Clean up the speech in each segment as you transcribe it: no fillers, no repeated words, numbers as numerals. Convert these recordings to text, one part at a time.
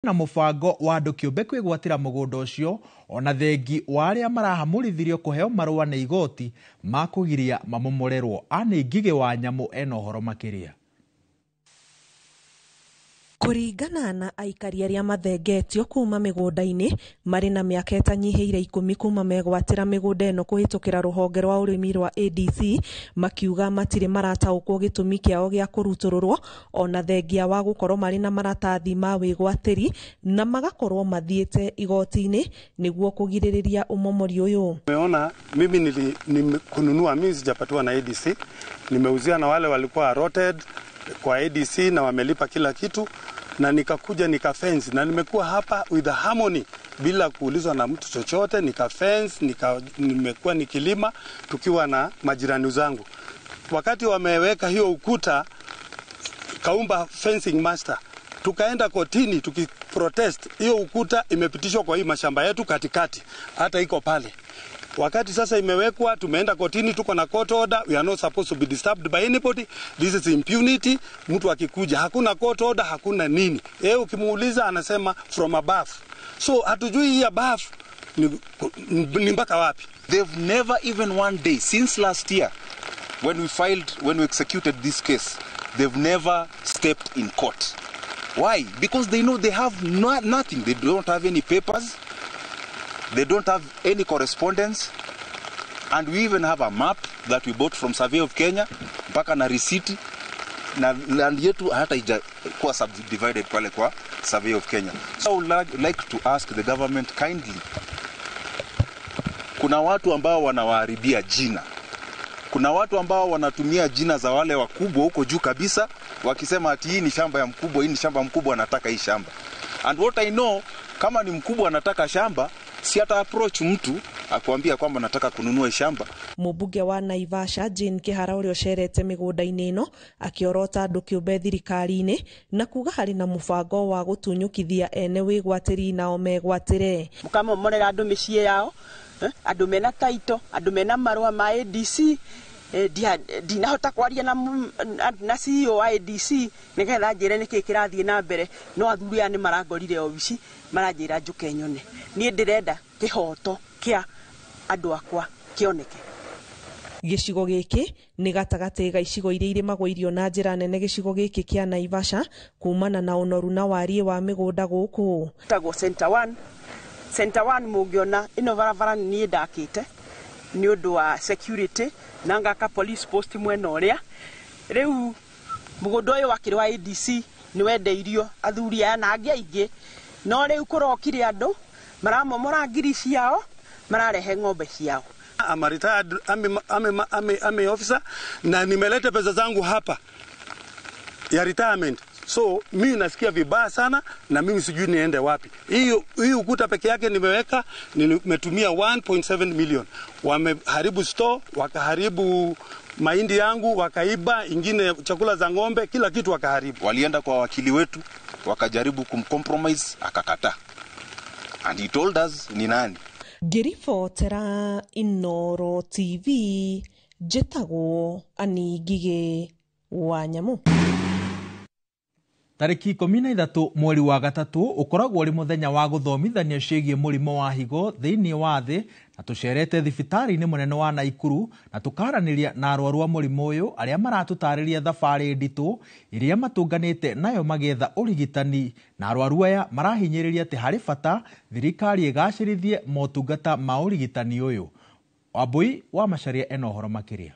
na mubango wa andu kiumbe kwigwatira mugunda ucio ona thengi wa aria marahamurithirio kuheo marua ni igoti makugiria mamomorerwo. Ani Ngige wa Nyamu ena uhoro makiria. Kuringana na aikari aria mathengetio kuma migunda-ini mari na miaka itanyihiire 10 kuma megwatira migunda eno kuhitukira ruhonge rwa urimi rwa ADC makiuga matire marataukwo gitumi kiao gia kurutururwo ona thengia wa gukorwo mari na maratathi ma wigwatiri na magakorwo mathiete igoti-ini niguo kugiririria umomori uyu. Umeona mimi kununua mimi sijapatiwa na ADC, nimeuzia na wale walikuwa allotted kwa ADC na wamelipa kila kitu, na nikakuja nikafence na nimekuwa hapa with the harmony bila kuulizwa na mtu chochote. Nikafence nimekuwa nikilima tukiwa na majirani zangu. Wakati wameweka hiyo ukuta kaumba fencing master, tukaenda kotini tukiprotest. Hiyo ukuta imepitishwa kwa hii mashamba yetu katikati, hata iko pale. Wakati sasa imewekwa, tumeenda kotini, tuko na court order, we are not supposed to be disturbed by anybody. This is impunity. Mtu akikuja hakuna court order, hakuna nini. Ukimuuliza anasema from above. So hatujui hii above ni mpaka wapi. They've never even one day since last year when we executed this case, they've never stepped in court. Why? Because they know they have nothing. They don't have any papers. They don't have any correspondence, and we even have a map that we bought from Survey of Kenya, mpaka na receipt, na land yetu hata itakuwa subdivided pale kwa Survey of Kenya. So I would like to ask the government kindly, kuna watu ambao wanawaharibia jina. Kuna watu ambao wanatumia jina za wale wakubwa huko juu kabisa, wakisema ati hii ni shamba ya mkubwa, hii ni shamba mkubwa anataka hii shamba. And what I know, kama ni mkubwa anataka shamba, si ata approach mtu akwambia kwamba nataka kununua shamba. Mubunge wa Naivasha Jane Kihara urio sherete migunda-ini ino akiorota andu kiumbe thirikari-ini na kuga hari na mubango wa gutunyukithia ene wigwatiri nao megwatire. Mukamomorera andu micii yao, andu mena taito, andu mena marua ma ADC. Dinahota kwaria na CEO wa ADC nigetha njire niki kirathie na mbere, no athuri ani marangorire obici maranjira njuke nyone. Nie ndirenda kihoto kia andu akwa kioneke. Gicigo giki ni gatagati ga icigo iria irimagwo irio na njira nene gicigo giki kia Naivasha kumana na unoru na warie wa migunda guku. Tago Center 1 mugiona ino barabara ni ndakite ni undu wa security na ngaka police post mwena uria. Riu mugunda uyu wakiri wa ADC ni wendeirio athuri aya na angi aingi, no riu kurokire andu maramomora ngiri ciao mararehe ng'ombe ciao. I'm a retired army officer na nimeleta pesa zangu hapa ya retirement. So mimi nasikia vibaya sana na mimi sijui niende wapi. Hii ukuta peke yake nimetumia 1.7 million. Wameharibu store, wakaharibu mahindi yangu, wakaiba ingine chakula za ng'ombe, kila kitu wakaharibu. Walienda kwa wakili wetu, wakajaribu kumcompromise, akakataa. And he told us ni nani. Ngiribotera Inooro TV, njĩtagwo Ani Ngige wa Nyamu. Tariki 13 mweri wa gatatu ukoragwo ri muthenya wa guthomithania ciĩgie murimo wa higo thiini wa thi, na tucerete thibitari-ini munene wa Naikuru na tukaraniria na arwaru a murimo uyu aria maratutariria thabari nditu iria matunganite nayo magetha urigitani, na arwaru aya marahinyiriria ati hari bata thirikari igacirithie motungata ma urigitani uyu. Wambui wa Macharia ena uhoro makiria.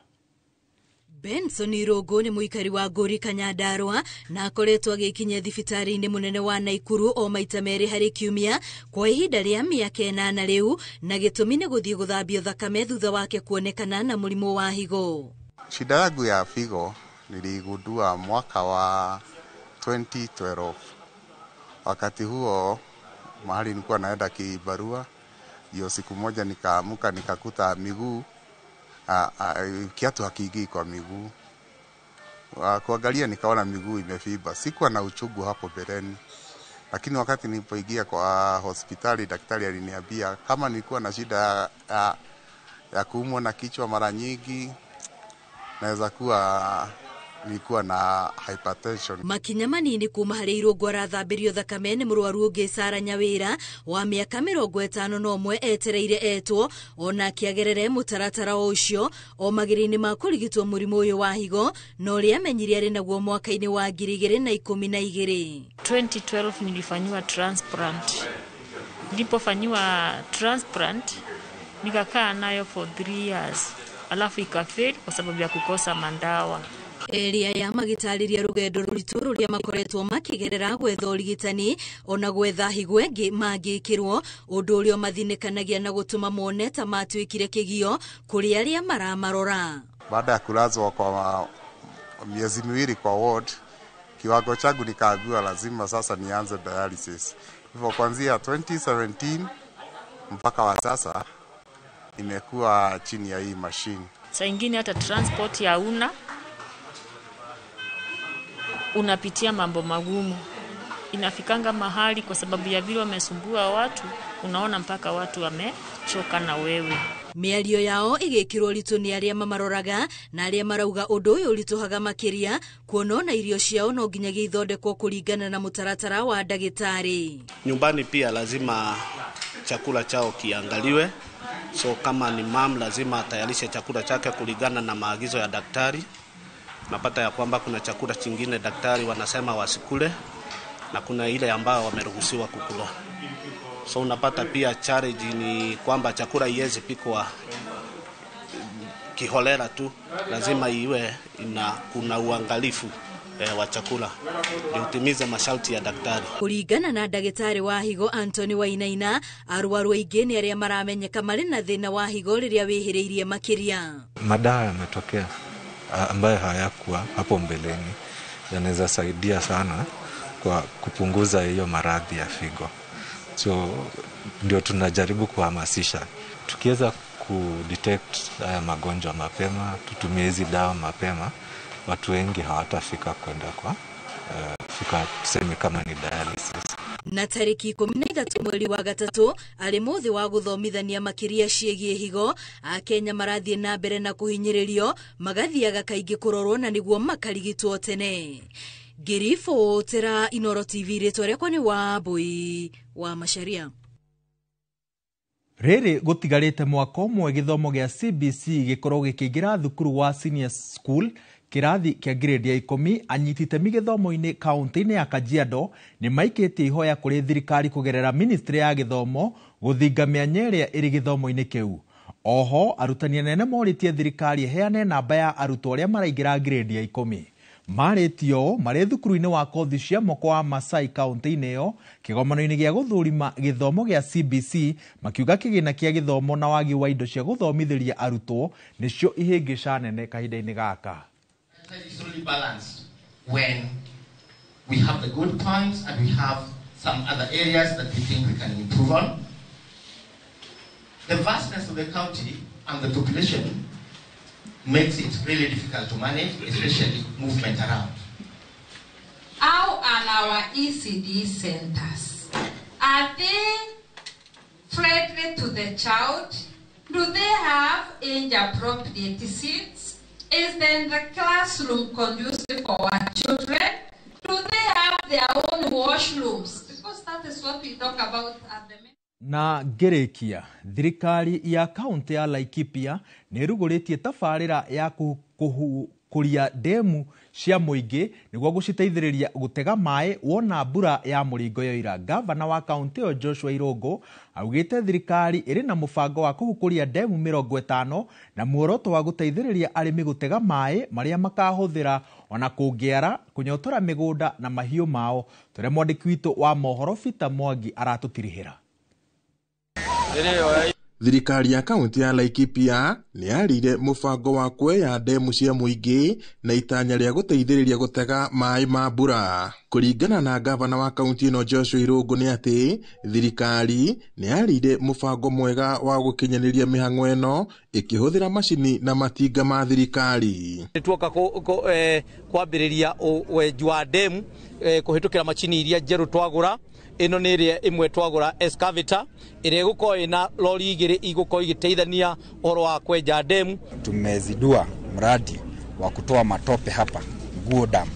Benson Irogo ni muikari wa Ngũri Kanyandarua na akoretwo agikinya thibitari-ini munene wa Naikuru o maita meri hari kiumia kwa ihinda ria miaka 8 riu, na gitumi ni guthie guthambio thakame thutha wake kuonekana na murimo wa higo. Shida yangu ya figo niligundua mwaka wa 2012. Wakati huo mahali nilikuwa naenda kibarua, hiyo siku moja nikaamuka nikakuta miguu kiatu hakiingii kwa miguu. Kuangalia nikaona miguu imefimba. Sikuwa na uchungu hapo mbeleni, lakini wakati nilipoingia kwa hospitali daktari aliniambia kama nilikuwa na shida ya kuumwa na kichwa mara nyingi, naweza kuwa nilikuwa na hypertension. Makinya manini kuma harĩ irũngũ arathambirio thakame nĩ mũrwaru ũngĩ Sara Nyawĩra wa mĩaka 51 etereire etwo ona kĩagerere mũtaratara ũcio o magĩrĩinĩ ma kũrigitwo mũrimũ ũyũ wa higo no ũrĩa amenyire arĩ naguo mwaka-inĩ wa 2012. 2012 nilifanyiwa transplant. Nilipofanyiwa transplant nikakaa nayo for 3 years. Alafu ikafail kwa sababu ya kukosa mandawa. Eria ya magitariria rugendo ruritu ruria makoretwo makigerera gwetha urigitani ona gwetha higwe magikirwo undu urio mathinekanagia na gutuma mone ta matwikire kigio kuri aria maramarora. Baada ya kulazwa kwa miezi miwili kwa ward, kiwango changu nikaambiwa lazima sasa nianze dialysis. Hivyo kuanzia 2017 mpaka wa sasa imekuwa chini ya hii machine. Saa ingine hata transport ya unapitia mambo magumu. Inafikanga mahali kwa sababu ya vile wamesumbua watu, unaona mpaka watu wamechoka na wewe. Miario yao igekirwo ritu ni aria mamaroraga na aria marauga undu uyu urituhaga makiria kuona na irio ciao no nginyagia ithondekwo kuringana na mutaratara wa ndagitari. Nyumbani pia lazima chakula chao kiangaliwe. So kama ni mam lazima atayarishe chakula chake kulingana na maagizo ya daktari. Napata ya kwamba kuna chakula chingine daktari wanasema wasikule na kuna ile ambao wameruhusiwa kukula. So unapata pia challenge ni kwamba chakula iwezi pikwa kiholela tu, lazima iwe kuna uangalifu wa chakula utimize masharti ya daktari. Kuringana na ndagitari wa higo Anthony Wainaina, arwaru aingĩ nĩ arĩa maramenyeka marĩ na thĩna wa higo rĩrĩa wĩhĩrĩirie makiria. Madawa yametokea ambayo hayakuwa hapo mbeleni yanaweza saidia sana kwa kupunguza hiyo maradhi ya figo. So ndio tunajaribu kuhamasisha. Tukiweza kudetect haya magonjwa mapema, tutumie hizi dawa mapema, watu wengi hawatafika kwenda kwa fika tuseme kama ni dialysis. Na tariki 13 mweri wa gatatu arĩ mũthĩ wa gũthomithania makiria ciĩgiĩ higo, Akenya marathiĩ na mbere na kũhinyĩrĩrio magathiaga kaingĩ kũrorwo na nĩguo makarigitwo tene. Ngĩribotera Inooro TV rĩtwa rĩakwa nĩ Wambui wa Macharia. Rĩrĩ gũtigarĩte mwaka ũmwe gĩthomo gĩa CBC gĩkorwo gĩkĩingĩra thukuru wa senior school kirathi kia grade ya 10, anyiti itemi gĩthomo-inĩ kaunti-inĩ ya Kajiado nĩ maikĩtie ihoya kũrĩ thirikari kũgerera ministry ya gĩthomo gũthinga mĩanya ĩrĩa ĩrĩ gĩthomo-inĩ kĩu. Oho arutani anene morĩtie thirikari heane namba ya arutwo arĩa maraingĩra grade ya 10. Marĩtio marĩ thukuru-inĩ wa kothi cia moko wa Masai kaunti-inĩ ĩyo kĩgomano-inĩ gĩa gũthũrima gĩthomo gĩa CBC, makiuga kĩgĩna kĩa gĩthomo na wagi wa indo cia gũthomithĩria arutwo nĩcio ihĩngĩca nene kahinda-inĩ gaka. It's really balanced when we have the good points and we have some other areas that we think we can improve on. The vastness of the county and the population makes it really difficult to manage, especially movement around. How are our ECD centers? Are they friendly to the child? Do they have age-appropriate seats? Is then the classroom conducive for our children? Do they have their own washrooms? Because that is what we talk about at the minute. Na ngĩrĩkia, thirikari ya kaunti ya Laikipia nĩ ĩrugũrĩtie tabarĩra ya kũria demu cia mũingĩ nĩguo gũciteithĩrĩria gũtega maĩ wona mbura ya mũringo yoira. Gavana wa kaunti ĩyo Joshua Irungu augĩte thirikari ĩrĩ na mũbango wa kũhukũria demu 50 na muoroto wa gũteithĩrĩria arĩmi gũtega maĩ marĩa makahũthĩra ona kũngĩara kũnyotora mĩgũnda na mahiũ mao. Tũrĩa mwandĩki witũ wa mohoro Peter Mwangi aratũtirihĩra. Thirikari ya kaunti ya Laikipia nĩ yarire mũbango wa kuoya demu cia mũingĩ na itanya rĩa gũteithĩrĩria gũtega maĩ ma mbura. Kũringana na gavana wa kaunti ĩno Joshua Irungu nĩ atĩ thirikari nĩ yarire mũbango mwega wa gũkinyanĩria mĩhang'o ĩno ĩkĩhũthĩra macini na matinga ma thirikari. Tuoka kwambĩrĩria wenji wa demu kũhĩtũkĩra macini iria njerũ twagũra. Ino nĩ ĩrĩa ĩmwe twagũra excavator ĩrĩa ĩgũkorwo ina lori igĩrĩ igũkorwo igĩteithania ũhoro wa kwenja demu. Tumezidua mradi wa kutoa matope hapa Guo Dam,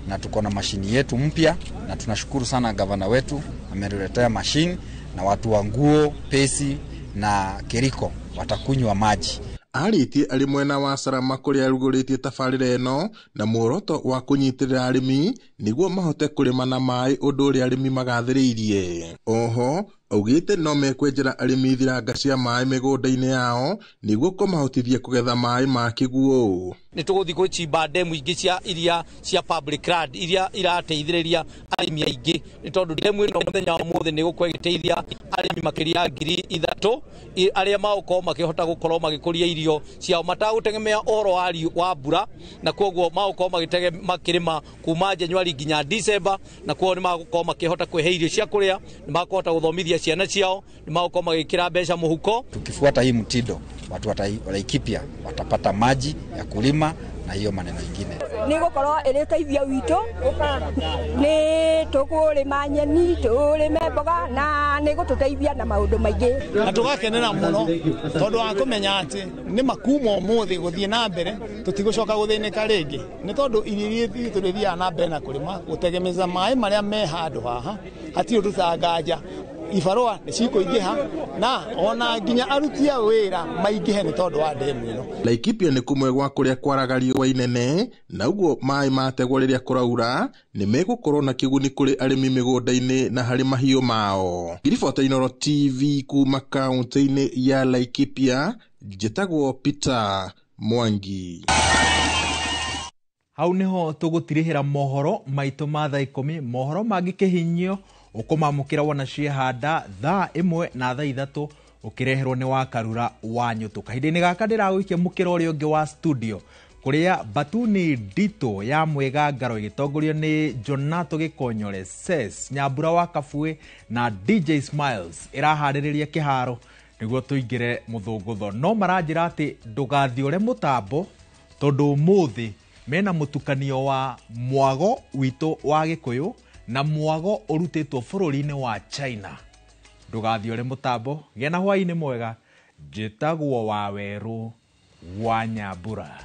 na tuko na mashini yetu mpya, na tunashukuru sana gavana wetu ametuletea mashini, na watu wa Nguo, Pesi na Kericho watakunywa maji. Aritie ari mwena wa Sarama kuria ruguritie tabarira eno na muoroto wa kunyitirira arimi niguo mahote kurima na mai undu uri arimi magathiriirie. Oho augite no mekwenjera arimi thiranga cia mai migunda-ini yao niguo kumahotithia kugetha mai ma kiguo. Ni tuguthi guchimba demu ingi cia iria cia public land iria irateithiriria arimi aingi, ni tondu demu ino muthenya wa muthe ni gukorwo igiteithia arimi makiria 3,000 aria magukorwo makihota gukorwo magikuria irio ciao matagutegemea oro wa mbura, na koguo magukorwo makirima kuma Januari nginya December, na koguo ni magukorwo makihota kwehe irio cia kuria, ni magukorwo guthomithia ciana ciao, ni magukorwo magikira mbeca muhuko. Tukifuata hii mtindo, watu wa Laikipia watapata maji ya kulima na hiyo maneno ingine. Ni gukorwo iriteithia witu, ni tukurima nyeni, turime mboga, na ni gututeithia na maundu maingi. Na tugakenera muno tondu wa kumenya ati ni makuma umuthi guthie na mbere, tutigucoka guthinika ringi. Ni tondu irio itu rithia na mbere na kulima gutegemeza mai maria me handu haha, hati ututanganja ibarua ni cikuingiha na ona nginya arutia wira maingihe ni tondu wa demu ino. Laikipia ni kumwe gwa kuria kwaragario wa inene, na uguo mai mategwo riria kuraura ni megukorwo na kiguni kuri arimi migunda-ini na hari mahiu mao. Ribota Inooro TV kuma kaunti-ini ya Laikipia, njitagwo Peter Mwangi. Hau niho tugutirihira mohoro maitu ma thaa 10, mohoro magikihinyio ukumamukira wona ciehanda thaa 1 na thaa 3 ukireherwo ni wa Karura wa Nyutu. Kahindi-ini gaka ndiragwikia mukira uria ungi wa studio kuria batuni ndito ya Mwega Ngaro igitongorio ni Jonato Gikonyore, Ses Nyambura wa Kabue na DJ Smiles irahaririria kiharo niguo tuingire muthungutho. No maranjira ati ndugathiore mutambo tondu muthi mena mutukanio wa mwago wito wa Gikuyu na mwago urutitwo bururi-ini wa China. Ndugathiore mutambo, gena hwaini mwega, njitagwo Waweru wa Nyambura.